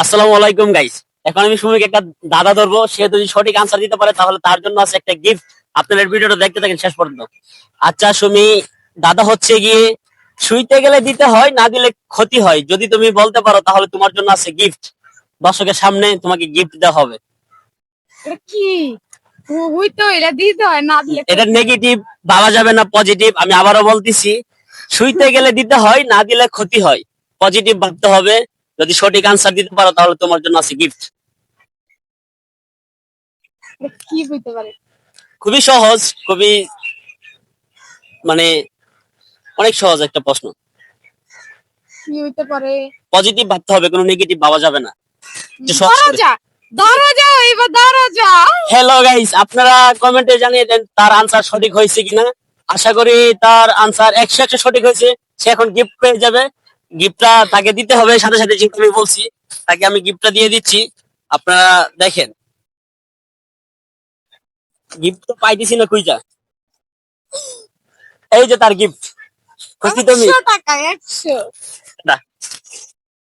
আসসালামু আলাইকুম গাইস। এখন আমি সুমিকে একটা দাদা ধরবো, সে যদি সঠিক আনসার দিতে পারে তাহলে তার জন্য আছে একটা গিফট। আপনারা ভিডিওটা দেখতে থাকেন শেষ পর্যন্ত। আচ্ছা সুমি, দাদা হচ্ছে গিয়ে শুইতে গেলে দিতে হয়, না দিলে ক্ষতি হয়। যদি তুমি বলতে পারো তাহলে তোমার জন্য আছে গিফট। দর্শকের সামনে তোমাকে গিফট দেওয়া হবে। এটা কি? ওই তো এটা দিতে হয়, না দিলে এটা নেগেটিভ ভাবা যাবে না, পজিটিভ। আমি আবারও বলতেছি, শুইতে গেলে দিতে হয়, না দিলে ক্ষতি হয়। পজিটিভ ভাবতে হবে। যদি সঠিক আনসার দিতে পারো তাহলে তোমার জন্য আছে গিফট। এটা কি হইতে পারে? খুবই সহজ, খুবই মানে অনেক সহজ একটা প্রশ্ন। কি হইতে পারে? পজিটিভ ভাবতে হবে, কোনো নেগেটিভ ভাবা যাবে না। একটু সহজ করে। দরজা। দরজা, এবার দরজা। হ্যালো গাইস, আপনারা কমেন্টে জানিয়ে দেন তার আনসার সঠিক হয়েছে কিনা। আশা করি তার আনসার 100 সঠিক হয়েছে। সে এখন গিফট পেয়ে যাবে। গিফটটা তাকে দিতে হবে সাথে সাথে, যেহেতু আমি বলছি তাকে আমি গিফটটা দিয়ে দিচ্ছি। আপনারা দেখেন, গিফট তো পাইতেছি না কুইটা। এই যে তার গিফট। খুশি তুমি? 100 টাকা 100।